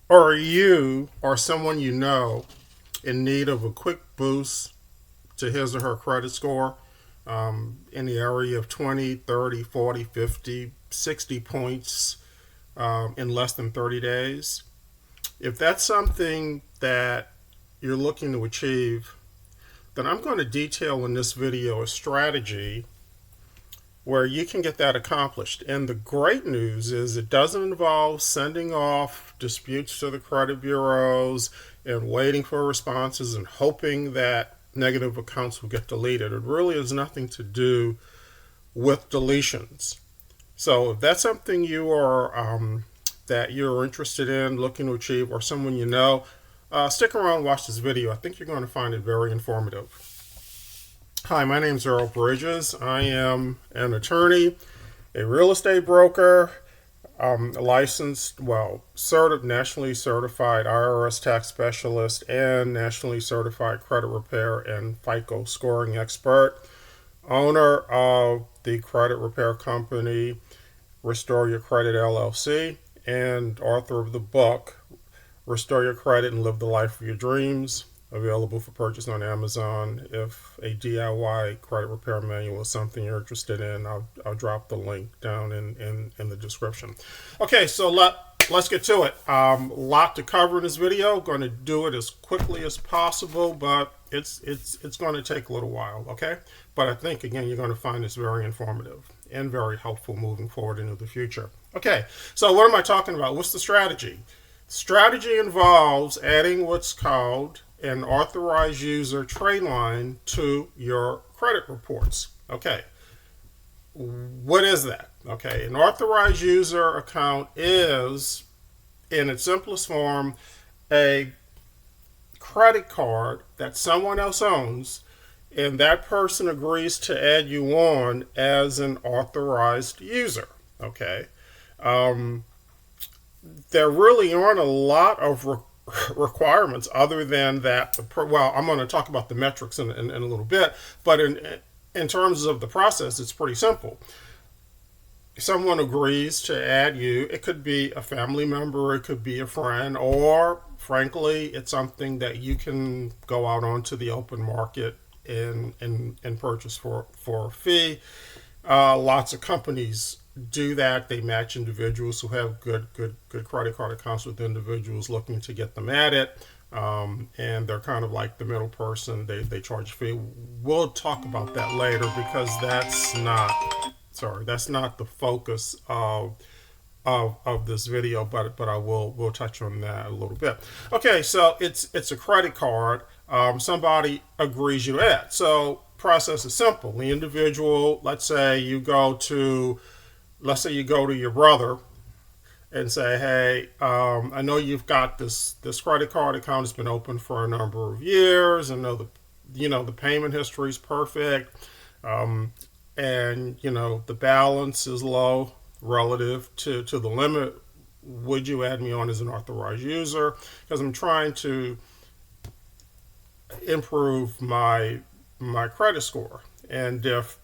Are you or someone you know in need of a quick boost to his or her credit score in the area of 20, 30, 40, 50, 60 points in less than 30 days? If that's something that you're looking to achieve, then I'm going to detail in this video a strategy where you can get that accomplished. And the great news is it doesn't involve sending off disputes to the credit bureaus and waiting for responses and hoping that negative accounts will get deleted. It really has nothing to do with deletions. So if that's something you are that you're interested in, looking to achieve, or someone you know, stick around and watch this video. I think you're going to find it very informative. Hi, my name is Earl Bridges. I am an attorney, a real estate broker, licensed, nationally certified IRS tax specialist, and nationally certified credit repair and FICO scoring expert, owner of the credit repair company Restore Your Credit LLC, and author of the book Restore Your Credit and Live the Life of Your Dreams, available for purchase on Amazon. If a DIY credit repair manual is something you're interested in, I'll drop the link down in the description. Okay, so let's get to it. A lot to cover in this video. Going to do it as quickly as possible, but it's going to take a little while, okay? But I think, again, you're going to find this very informative and very helpful moving forward into the future. Okay, so what am I talking about? What's the strategy? Strategy involves adding what's called an authorized user trade line to your credit reports. Okay, what is that? Okay, an authorized user account is, in its simplest form, a credit card that someone else owns, and that person agrees to add you on as an authorized user. Okay, there really aren't a lot of requirements other than that. I'm going to talk about the metrics in a little bit, but in terms of the process, it's pretty simple. Someone agrees to add you. It could be a family member, it could be a friend, or frankly, it's something that you can go out onto the open market and purchase for a fee. Lots of companies do that. They match individuals who have good credit card accounts with individuals looking to get them at it, and they're kind of like the middle person. They charge a fee. We'll talk about that later because that's not the focus of this video, but we'll touch on that a little bit. Okay, so it's a credit card. Somebody agrees you add. So process is simple. The individual, let's say you go to your brother and say, hey, I know you've got this credit card account. It's been open for a number of years. I know the payment history is perfect, and the balance is low relative to the limit. Would you add me on as an authorized user? Because I'm trying to improve my credit score, and if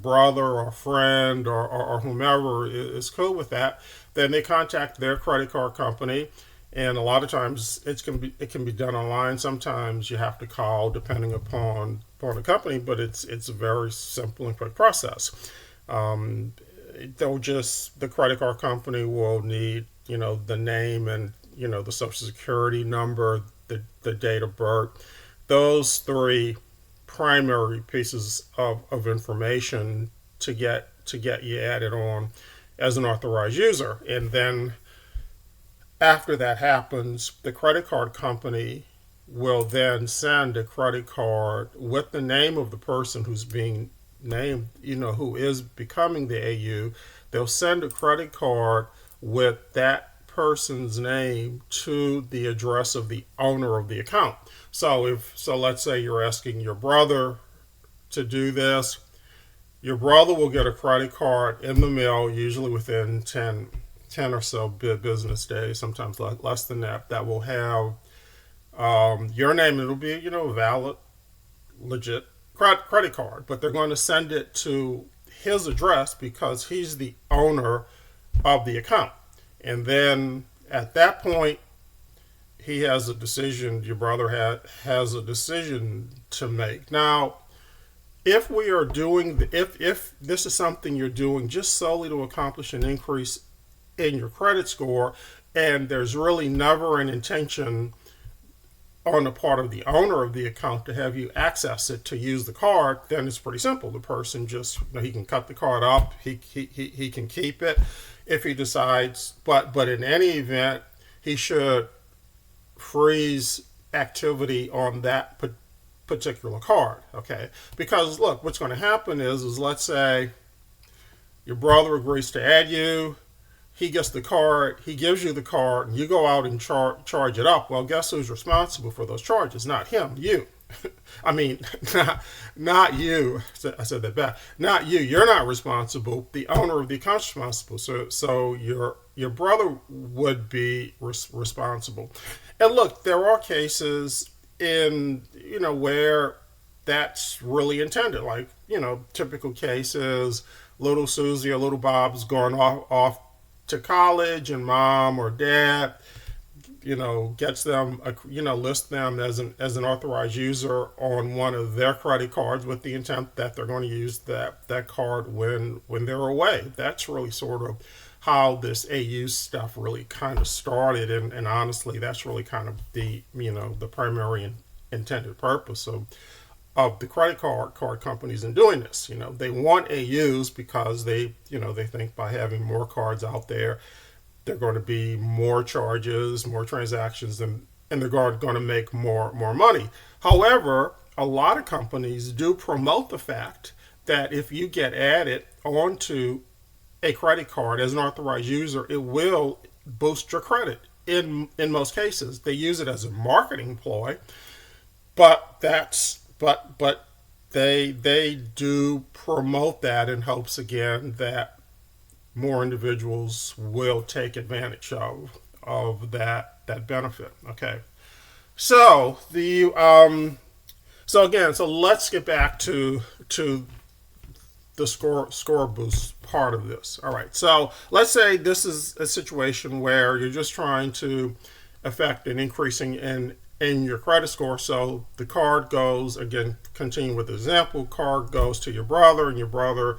brother or friend or whomever is cool with that, then they contact their credit card company. And a lot of times it can be done online. Sometimes you have to call, depending upon the company, but it's a very simple and quick process. The credit card company will need the name and the social security number, the date of birth, those three primary pieces of information to get you added on as an authorized user. And then after that happens, the credit card company will then send a credit card with the name of the person who's being named, who is becoming the AU. They'll send a credit card with that person's name to the address of the owner of the account. So let's say you're asking your brother to do this. Your brother will get a credit card in the mail, usually within 10 or so business days, sometimes less than that, that will have your name. It'll be, a valid, legit credit card, but they're going to send it to his address because he's the owner of the account. And then at that point, he has a decision. Your brother has a decision to make. Now, if we are doing, if this is something you're doing just solely to accomplish an increase in your credit score, and there's really never an intention on the part of the owner of the account to have you access it to use the card, then it's pretty simple. The person just, he can cut the card up, he can keep it if he decides, but in any event, he should freeze activity on that particular card, okay? Because look, what's going to happen is let's say your brother agrees to add you, he gets the card, he gives you the card, and you go out and charge it up. Well, guess who's responsible for those charges? Not him, you. I mean, not you. I said that back. Not you. You're not responsible. The owner of the account's responsible. So your brother would be responsible. And look, there are cases in where that's really intended. Like typical cases, little Susie or little Bob's going off to college, and mom or dad gets them, lists them as an authorized user on one of their credit cards with the intent that they're going to use that card when they're away. That's really sort of how this AU stuff really kind of started, and honestly, that's really kind of the the primary intended purpose of the credit card companies in doing this. They want AUs because they think by having more cards out there, they're going to be more charges, more transactions, and they're going to make more money. However, a lot of companies do promote the fact that if you get added onto a credit card as an authorized user, it will boost your credit. In most cases, they use it as a marketing ploy, but they do promote that in hopes again that more individuals will take advantage of that benefit. Okay, so so let's get back to the score boost part of this. All right, so let's say this is a situation where you're just trying to affect an increasing in your credit score. So the card goes, again, continue with the example, card goes to your brother, and your brother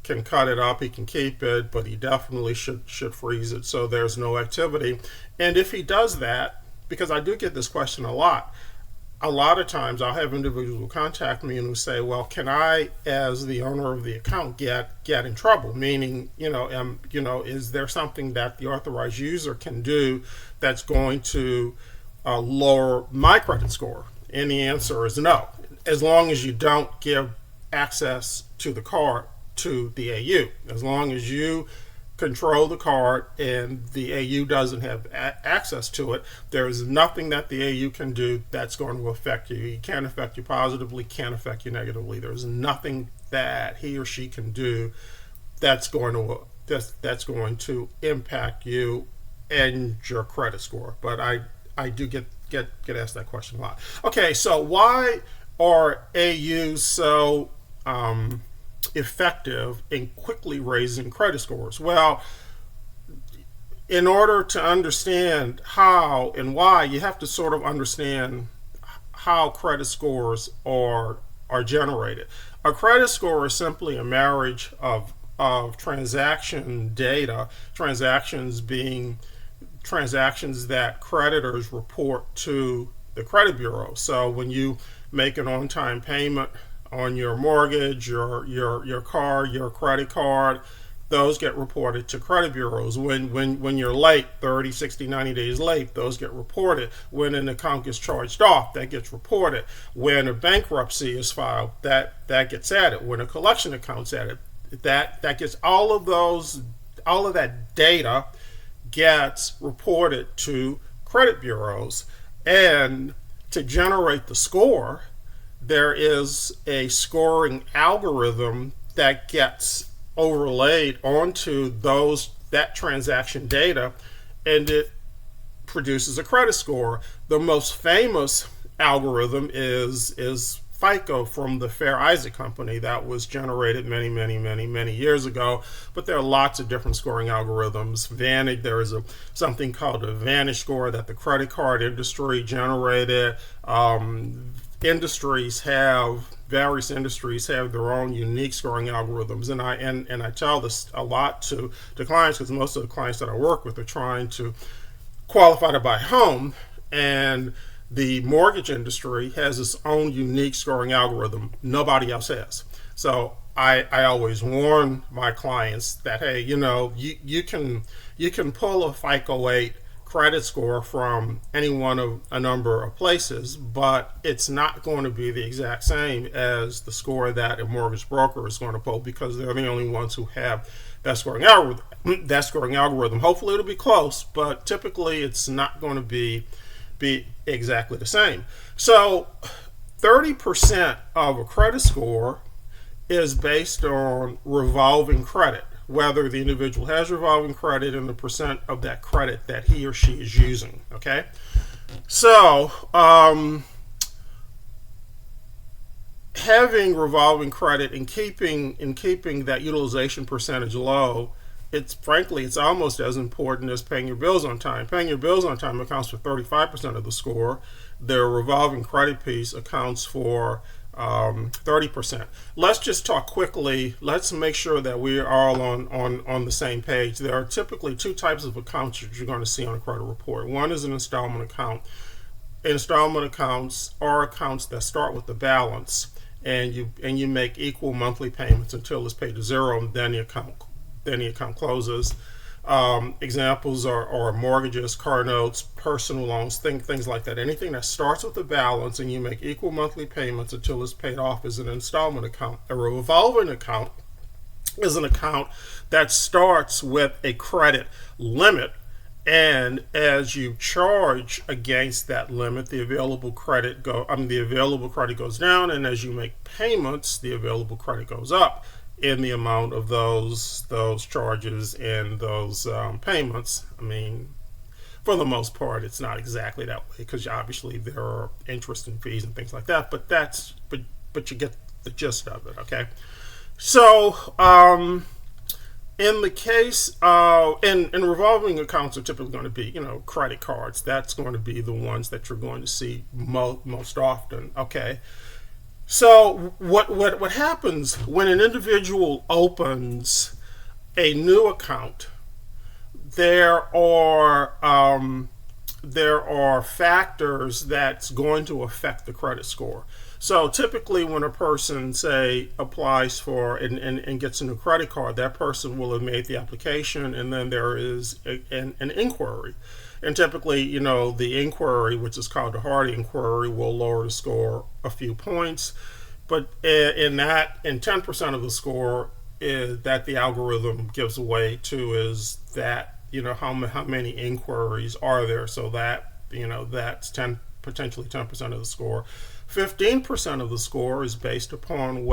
can cut it up, he can keep it, but he definitely should freeze it so there's no activity. And if he does that, because I do get this question a lot of times I'll have individuals who contact me and who say, well, can I, as the owner of the account, get in trouble? Meaning, is there something that the authorized user can do that's going to lower my credit score? And the answer is no, as long as you don't give access to the card to the AU. As long as you control the card and the AU doesn't have access to it, there is nothing that the AU can do that's going to affect you. He can't affect you positively, can't affect you negatively. There's nothing that he or she can do that's going to impact you and your credit score. But I do get asked that question a lot. Okay, so why are AUs so effective in quickly raising credit scores? Well, in order to understand how and why, you have to sort of understand how credit scores are generated. A credit score is simply a marriage of transaction data, transactions being transactions that creditors report to the credit bureau. So when you make an on-time payment on your mortgage, your car, your credit card, those get reported to credit bureaus. When you're late, 30, 60, 90 days late, those get reported. When an account gets charged off, that gets reported. When a bankruptcy is filed, that gets added. When a collection account's added, that gets all of that data gets reported to credit bureaus. And to generate the score, there is a scoring algorithm that gets overlaid onto that transaction data, and it produces a credit score. The most famous algorithm is FICO from the Fair Isaac Company that was generated many years ago. But there are lots of different scoring algorithms. Vantage, there is something called a Vantage score that the credit card industry generated. Various industries have their own unique scoring algorithms, and I tell this a lot to clients, because most of the clients that I work with are trying to qualify to buy a home, and the mortgage industry has its own unique scoring algorithm nobody else has. So I always warn my clients that, hey, you can pull a FICO 8 credit score from any one of a number of places, but it's not going to be the exact same as the score that a mortgage broker is going to pull, because they're the only ones who have that scoring algorithm. Hopefully it'll be close, but typically it's not going to be exactly the same. So 30% of a credit score is based on revolving credit, whether the individual has revolving credit and the percent of that credit that he or she is using. Okay, so having revolving credit and keeping that utilization percentage low, it's almost as important as paying your bills on time. Paying your bills on time accounts for 35% of the score. The revolving credit piece accounts for 30%. Let's just talk quickly. Let's make sure that we are all on the same page. There are typically two types of accounts that you're going to see on a credit report. One is an installment account. Installment accounts are accounts that start with the balance, and you make equal monthly payments until it's paid to zero, and then the account closes. Examples are mortgages, car notes, personal loans, things like that. Anything that starts with a balance and you make equal monthly payments until it's paid off is an installment account. A revolving account is an account that starts with a credit limit, and as you charge against that limit, the available credit goes down, and as you make payments, the available credit goes up in the amount of those charges and those payments. I mean, for the most part, it's not exactly that way, because obviously there are interest and fees and things like that. But you get the gist of it. Okay, so in the case in revolving accounts are typically going to be credit cards. That's going to be the ones that you're going to see most often. Okay. So what happens when an individual opens a new account? There are factors that's going to affect the credit score. So typically when a person, say, applies for and gets a new credit card, that person will have made the application, and then there is an inquiry. And typically, the inquiry, which is called the hard inquiry, will lower the score a few points. But in 10% of the score that the algorithm gives away to is that, how many inquiries are there. So that, that's potentially 10% of the score. 15% of the score is based upon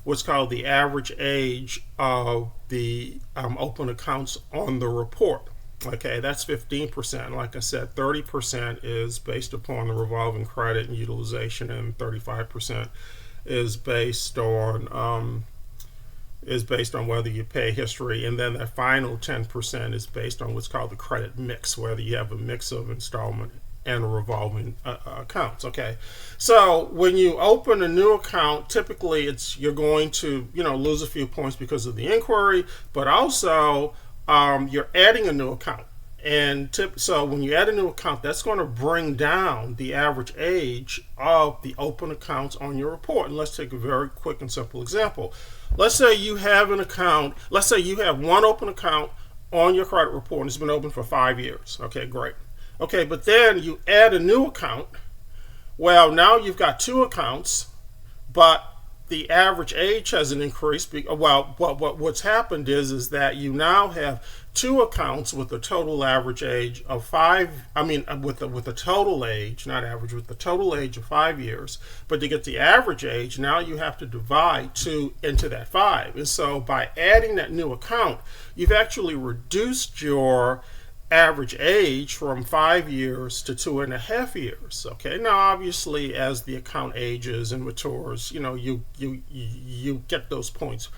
what's called the average age of the open accounts on the report. Okay, that's 15%. Like I said, 30% is based upon the revolving credit and utilization, and 35% is based on whether you pay history, and then the final 10% is based on what's called the credit mix, whether you have a mix of installment and revolving accounts. Okay, so when you open a new account, typically you're going to lose a few points because of the inquiry, but also you're adding a new account. And so when you add a new account, that's going to bring down the average age of the open accounts on your report. And let's take a very quick and simple example. Let's say you have one open account on your credit report, and it's been open for 5 years. Okay, great. Okay, but then you add a new account. Well, now you've got two accounts, but the average age hasn't increased. What's happened is that you now have two accounts with a total average age of 5. With the total age, not average, with the total age of 5 years. But to get the average age, now you have to divide 2 into that 5. And so by adding that new account, you've actually reduced your average age from 5 years to 2.5 years. Okay, now obviously as the account ages and matures, you get those points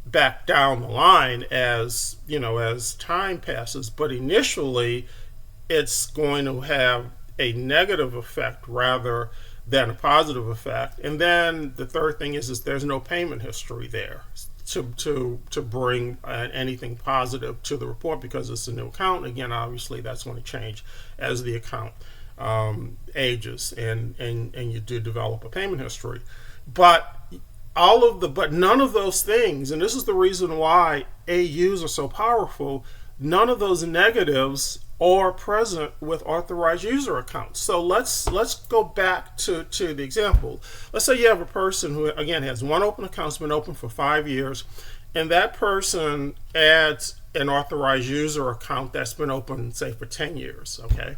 back down the line as time passes, but initially it's going to have a negative effect rather than a positive effect. And then the third thing is there's no payment history there to bring anything positive to the report, because it's a new account. Again, obviously that's going to change as the account ages and you do develop a payment history. But none of those things, and this is the reason why AUs are so powerful, none of those negatives are present with authorized user accounts. So let's go back to the example. Let's say you have a person who, again, has one open account, has been open for 5 years, and that person adds an authorized user account that's been open, say, for 10 years. Okay.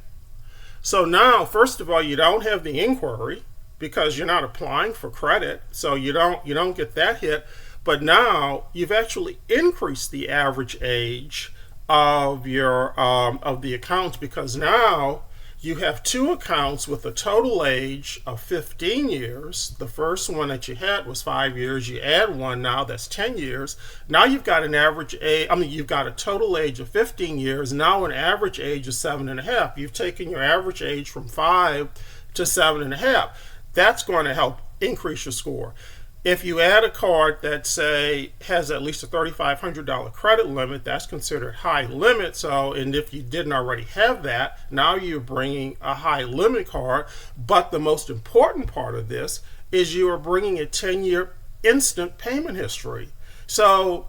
So now, first of all, you don't have the inquiry because you're not applying for credit, so you don't get that hit. But now you've actually increased the average age of the accounts, because now you have two accounts with a total age of 15 years. The first one that you had was 5 years. You add one now, that's 10 years. Now you've got you've got a total age of 15 years. Now an average age of 7.5. You've taken your average age from 5 to 7.5. That's going to help increase your score. If you add a card that, say, has at least a $3,500 credit limit, that's considered high limit. So, and if you didn't already have that, now you're bringing a high limit card. But the most important part of this is you are bringing a 10-year instant payment history. So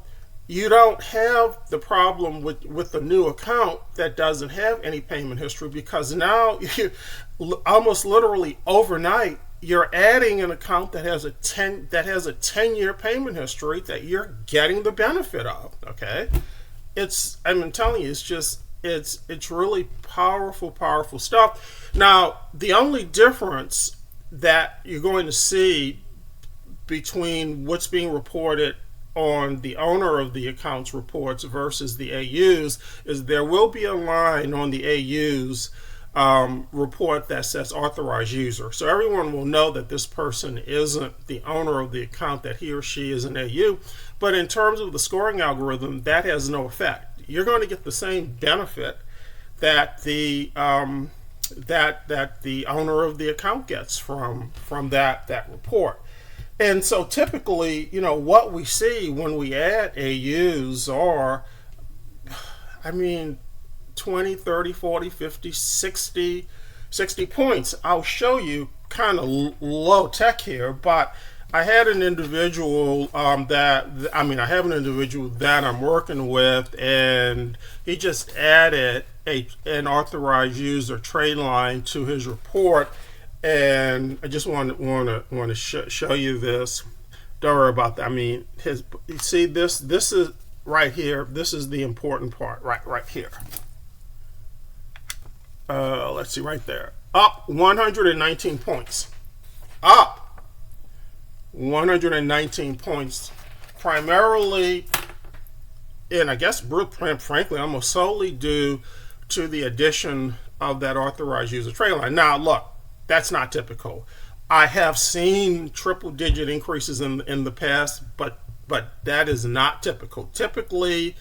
you don't have the problem with the new account that doesn't have any payment history, because now you almost literally overnight you're adding an account that has a 10-year payment history that you're getting the benefit of. Okay, I'm telling you, it's really powerful stuff. Now, the only difference that you're going to see between what's being reported on the owner of the account's reports versus the AUs is there will be a line on the AUs report that says authorized user. So everyone will know that this person isn't the owner of the account, that he or she is an AU. But in terms of the scoring algorithm, that has no effect. You're going to get the same benefit that the that the owner of the account gets from that report. And so typically, what we see when we add AUs are, 20, 30, 40, 50, 60 points. I'll show you kind of low tech here, but I had an individual I have an individual that I'm working with, and he just added an authorized user trade line to his report, and I just want to show you this. Don't worry about that. You see this is right here. This is the important part right here. Let's see, right there. Up 119 points. Up 119 points. Primarily, and I guess frankly, almost solely due to the addition of that authorized user trade line. Now, look, that's not typical. I have seen triple-digit increases in the past, but that is not typical. Typically,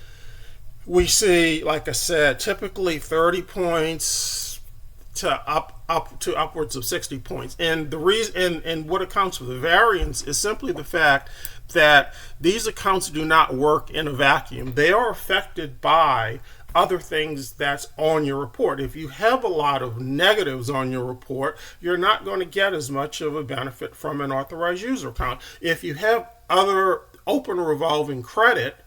we see, like I said, typically 30 points to upwards of 60 points. And the reason and what accounts for the variance is simply the fact that these accounts do not work in a vacuum. They are affected by other things that's on your report. If you have a lot of negatives on your report, you're not going to get as much of a benefit from an authorized user account. If you have other open revolving credit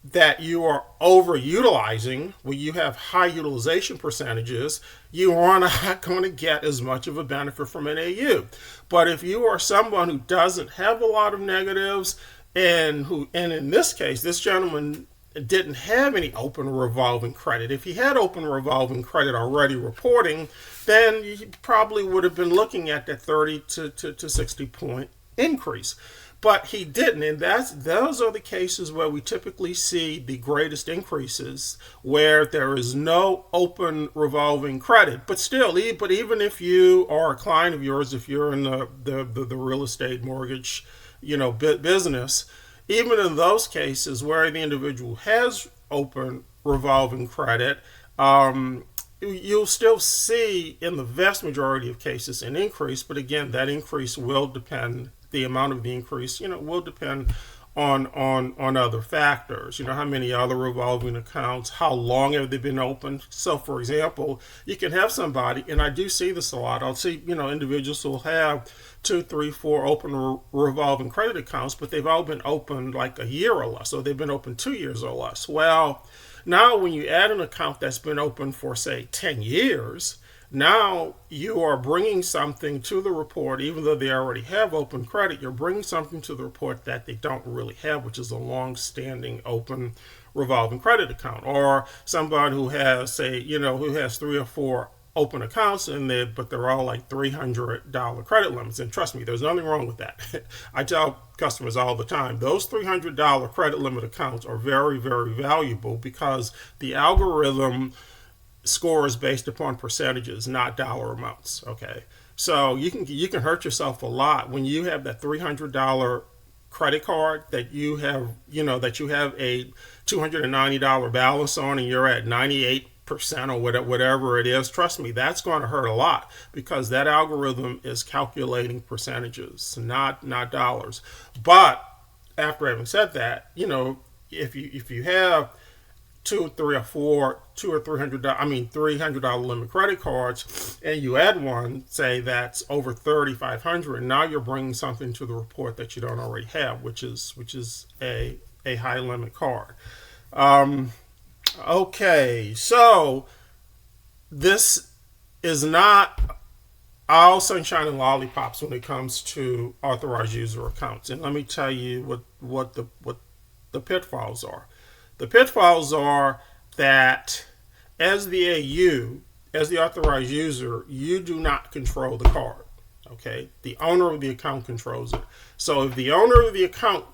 that you are overutilizing, where you have high utilization percentages, you are not going to get as much of a benefit from an AU. But if you are someone who doesn't have a lot of negatives, and in this case, this gentleman didn't have any open revolving credit. If he had open revolving credit already reporting, then you probably would have been looking at that 30 to 60 point increase. But he didn't, and those are the cases where we typically see the greatest increases, where there is no open revolving credit. But still, but even if you are a client of yours, if you're in the real estate mortgage, business, even in those cases where the individual has open revolving credit, you'll still see in the vast majority of cases an increase. But again, that increase will depend. The amount of the increase, will depend on other factors. How many other revolving accounts, how long have they been open? So, for example, you can have somebody, and I do see this a lot. I'll see, individuals who will have 2, 3, 4 open revolving credit accounts, but they've all been open like a year or less, or they've been open 2 years or less. Well, now when you add an account that's been open for, say, 10 years, now you are bringing something to the report. Even though they already have open credit, you're bringing something to the report that they don't really have, which is a long-standing open revolving credit account. Or somebody who has, say, who has 3 or 4 open accounts but they're all like $300 credit limits. And trust me, there's nothing wrong with that. I tell customers all the time, those $300 credit limit accounts are very, very valuable, because the algorithm scores based upon percentages, not dollar amounts. Okay, so you can hurt yourself a lot when you have that $300 credit card that you have a $290 balance on, and you're at 98% or whatever it is. Trust me, that's going to hurt a lot, because that algorithm is calculating percentages, not dollars. But after having said that, if you have $200 or $300 limit credit cards, and you add one, say that's over $3,500, now you're bringing something to the report that you don't already have, which is a high limit card. Okay, so this is not all sunshine and lollipops when it comes to authorized user accounts, and let me tell you what the pitfalls are. The pitfalls are that as the AU, as the authorized user, you do not control the card. Okay, the owner of the account controls it. So if the owner of the account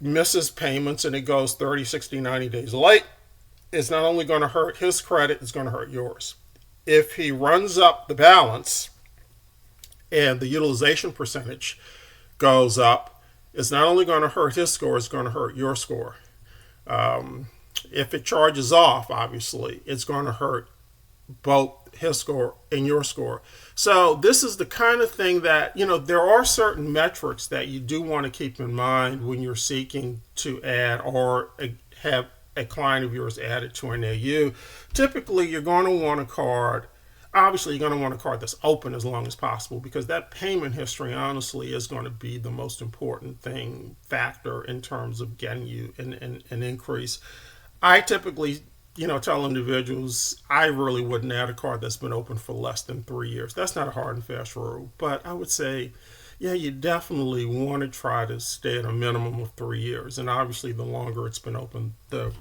misses payments and it goes 30, 60, 90 days late, it's not only going to hurt his credit, it's going to hurt yours. If he runs up the balance and the utilization percentage goes up, it's not only going to hurt his score, it's going to hurt your score. If it charges off, obviously, it's going to hurt both his score and your score. So this is the kind of thing that, there are certain metrics that you do want to keep in mind when you're seeking to add or have a client of yours added to an AU. Typically, you're going to want a card. Obviously, you're going to want a card that's open as long as possible, because that payment history, honestly, is going to be the most important factor in terms of getting you an increase. I typically, tell individuals I really wouldn't add a card that's been open for less than 3 years. That's not a hard and fast rule, but I would say, yeah, you definitely want to try to stay at a minimum of 3 years. And obviously, the longer it's been open, the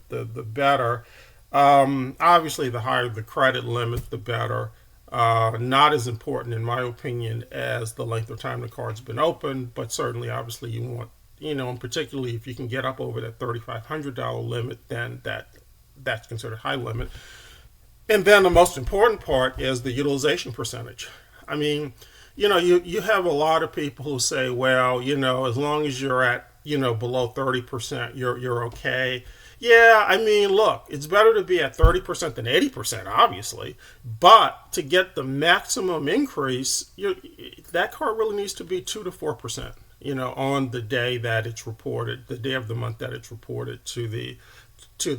better. Obviously, the higher the credit limit, the better. Not as important, in my opinion, as the length of time the card's been open, but certainly, obviously, you want, and particularly if you can get up over that $3,500 limit, then that's considered high limit. And then the most important part is the utilization percentage. I mean, you have a lot of people who say, well, as long as you're at, below 30%, you're okay. Yeah, I mean, look, it's better to be at 30% than 80%, obviously. But to get the maximum increase, that card really needs to be 2 to 4%, on the day that it's reported, the day of the month that it's reported to the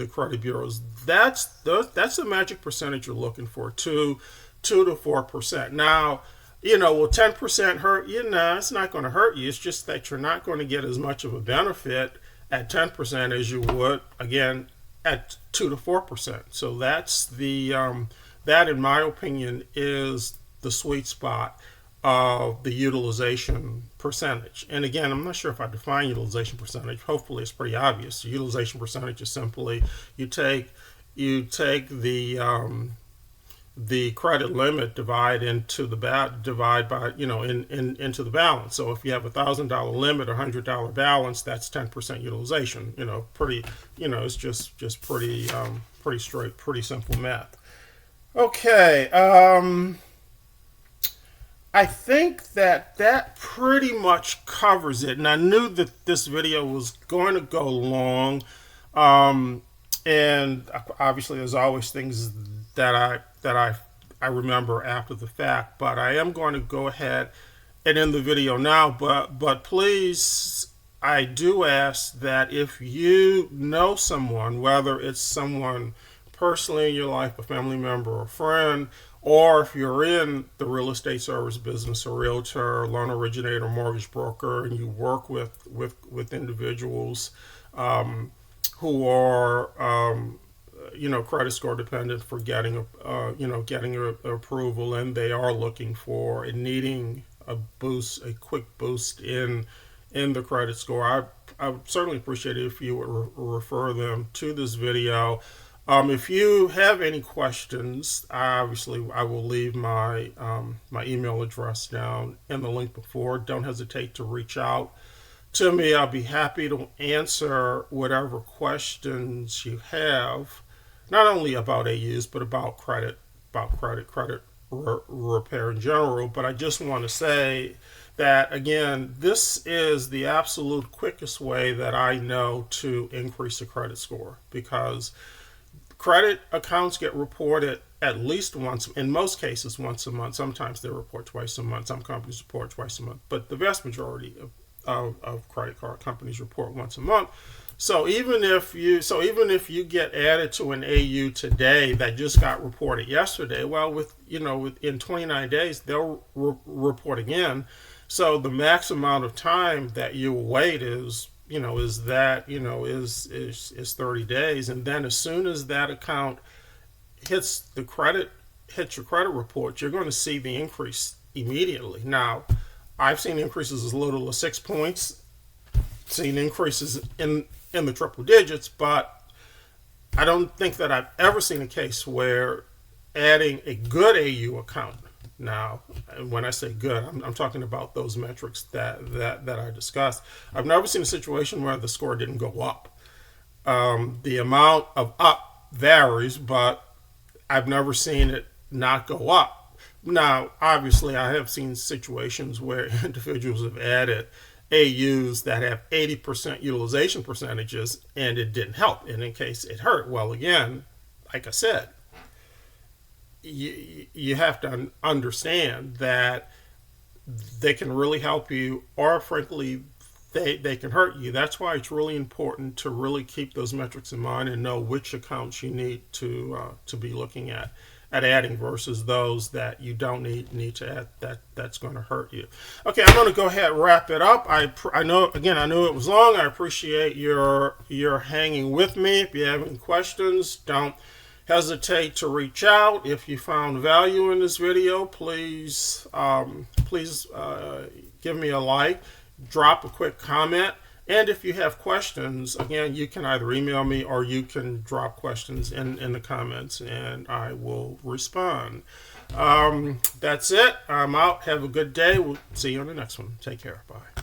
credit bureaus. That's the magic percentage you're looking for, 2 to 4%. Now, will 10% hurt you? No, it's not going to hurt you. It's just that you're not going to get as much of a benefit at 10% as you would, again, at 2 to 4%. So that's that, in my opinion, is the sweet spot of the utilization percentage. And again, I'm not sure if I define utilization percentage. Hopefully it's pretty obvious. The utilization percentage is simply you take the the credit limit divide by into the balance. So if you have $1,000 limit, $100 balance, that's 10% utilization. It's just pretty straight, pretty simple math. Okay, I think that pretty much covers it. And I knew that this video was going to go long, and obviously there's always things that I remember after the fact. But I am going to go ahead and end the video now. But please, I do ask that if you know someone, whether it's someone personally in your life, a family member or friend, or if you're in the real estate service business, a realtor, loan originator, mortgage broker, and you work with individuals who are credit score dependent for getting approval, and they are looking for and needing a quick boost in the credit score, I would certainly appreciate it if you would refer them to this video. If you have any questions, I will leave my email address down in the link before. Don't hesitate to reach out to me. I'll be happy to answer whatever questions you have, not only about AUs, but about credit repair in general. But I just want to say that, again, this is the absolute quickest way that I know to increase a credit score, because credit accounts get reported at least once, in most cases once a month. Sometimes they report twice a month. Some companies report twice a month, but the vast majority of credit card companies report once a month. So even if you get added to an AU today that just got reported yesterday, well, within 29 days they'll report again. So the max amount of time that you wait is 30 days, and then as soon as that account hits your credit report, you're going to see the increase immediately. Now, I've seen increases as little as 6 points, seen increases in the triple digits, but I don't think that I've ever seen a case where adding a good AU account. Now, when I say good, I'm talking about those metrics that I discussed. I've never seen a situation where the score didn't go up. The amount of up varies, but I've never seen it not go up. Now, obviously, I have seen situations where individuals have added AUs that have 80% utilization percentages, and it didn't help. And in case it hurt, well, again, like I said, you have to understand that they can really help you, or frankly, they can hurt you. That's why it's really important to really keep those metrics in mind and know which accounts you need to be looking at adding versus those that you don't need to add. That's going to hurt you. Okay, I'm going to go ahead and wrap it up. I know it was long. I appreciate your hanging with me. If you have any questions, don't hesitate to reach out. If you found value in this video, please give me a like, drop a quick comment, and if you have questions, again, you can either email me or you can drop questions in the comments, and I will respond. That's it. I'm out. Have a good day. We'll see you on the next one. Take care. Bye.